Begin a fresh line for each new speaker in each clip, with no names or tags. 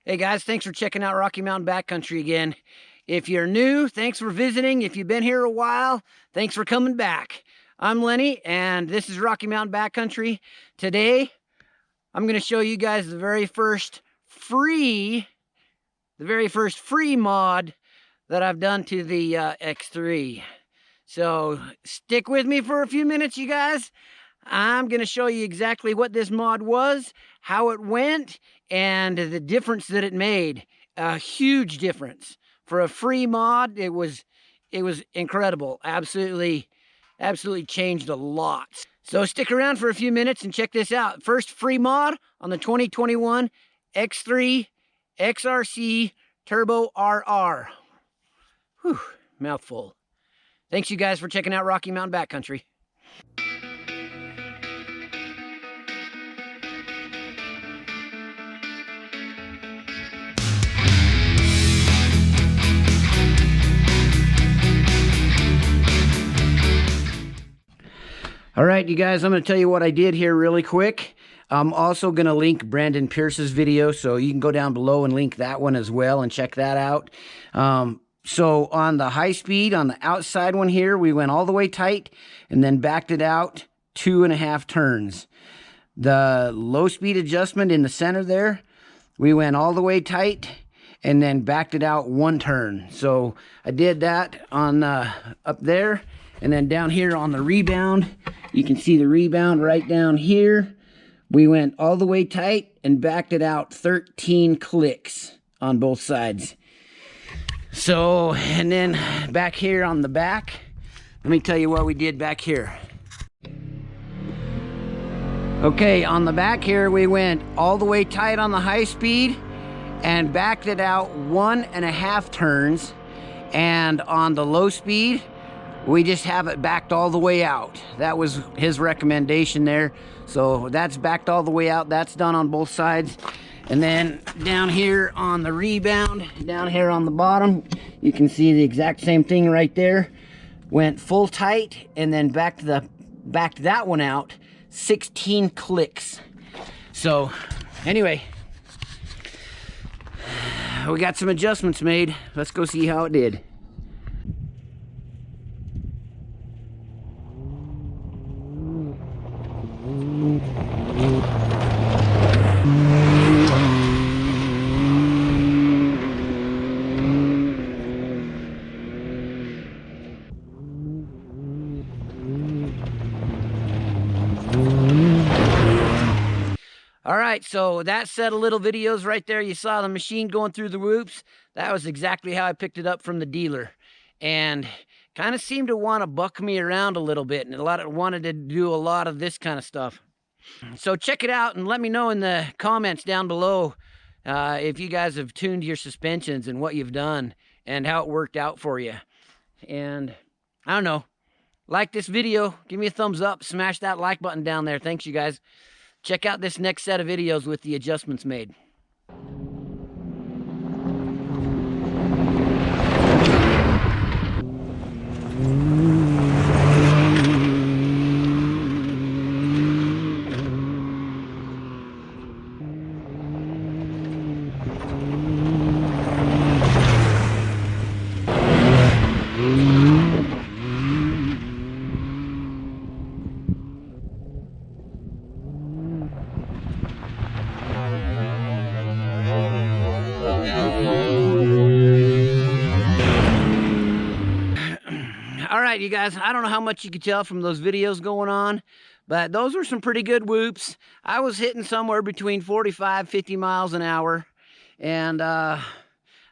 Hey guys, thanks for checking out Rocky Mountain Backcountry again. If you're new, thanks for visiting. If you've been here a while, thanks for coming back. I'm Lenny, and this is Rocky Mountain Backcountry. Today, I'm going to show you guys the very first free mod that I've done to the X3. So stick with me for a few minutes, you guys. I'm going to show you exactly what this mod was, how it went, and the difference that it made. A huge difference. For a free mod, it was incredible. Absolutely changed a lot. So stick around for a few minutes and check this out. First free mod on the 2021 X3 XRC Turbo RR. Whew, mouthful. Thanks you guys for checking out Rocky Mountain Backcountry. All right, you guys, I'm going to tell you what I did here really quick. I'm also going to link Brandon Pierce's video, so you can go down below and link that one as well and check that out. So on the high speed, on the outside one here, we went all the way tight and then backed it out 2.5 turns. The low speed adjustment in the center there, we went all the way tight and then backed it out 1 turn. So I did that on up there, and then down here on the rebound, you can see the rebound right down here. We went all the way tight and backed it out 13 clicks on both sides. So, and then back here on the back, let me tell you what we did back here. Okay, on the back here, we went all the way tight on the high speed and backed it out 1.5 turns. And on the low speed, we just have it backed all the way out. That was his recommendation there. So that's backed all the way out. That's done on both sides. And then down here on the rebound, down here on the bottom, you can see the exact same thing right there. Went full tight and then backed that one out 16 clicks. So anyway, we got some adjustments made. Let's go see how it did. All right, so that set of little videos right there, you saw the machine going through the whoops. That was exactly how I picked it up from the dealer. And kind of seemed to want to buck me around a little bit, and wanted to do a lot of this kind of stuff. So check it out and let me know in the comments down below if you guys have tuned your suspensions and what you've done and how it worked out for you. And I don't know, like this video, give me a thumbs up, smash that like button down there. Thanks you guys. Check out this next set of videos with the adjustments made. All right, you guys, I don't know how much you could tell from those videos going on, but those were some pretty good whoops. I was hitting somewhere between 45, 50 miles an hour, and I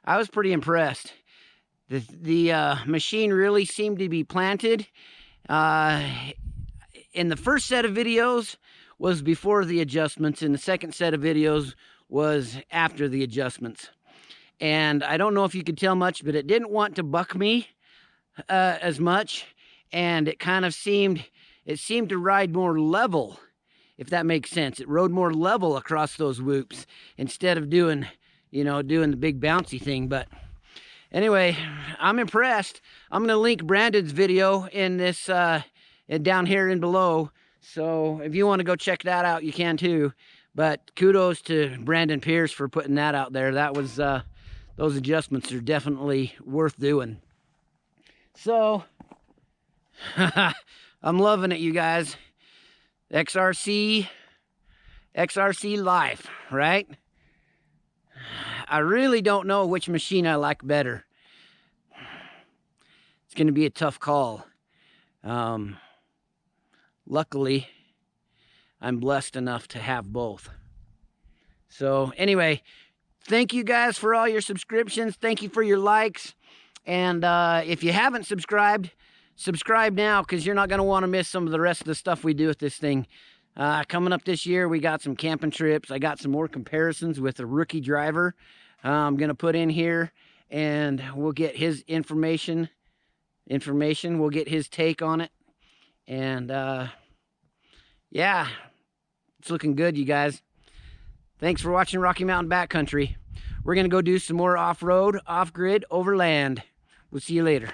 was pretty impressed. The machine really seemed to be planted. In the first set of videos was before the adjustments, and the second set of videos was after the adjustments. And I don't know if you could tell much, but it didn't want to buck me as much, and it kind of seemed to ride more level, if that makes sense. It rode more level across those whoops instead of doing the big bouncy thing. But anyway, I'm impressed. I'm going to link Brandon's video in this down here and below, so if you want to go check that out, you can too. But kudos to Brandon Pierce for putting that out there. That was, those adjustments are definitely worth doing. So, I'm loving it, you guys. XRC life, right? I really don't know which machine I like better. It's going to be a tough call. Luckily, I'm blessed enough to have both. So anyway, thank you guys for all your subscriptions. Thank you for your likes. And if you haven't subscribed, subscribe now, because you're not going to want to miss some of the rest of the stuff we do with this thing. Coming up this year, we got some camping trips. I got some more comparisons with a rookie driver I'm going to put in here, and we'll get his information. We'll get his take on it. And yeah, it's looking good, you guys. Thanks for watching Rocky Mountain Backcountry. We're going to go do some more off-road, off-grid, overland. We'll see you later.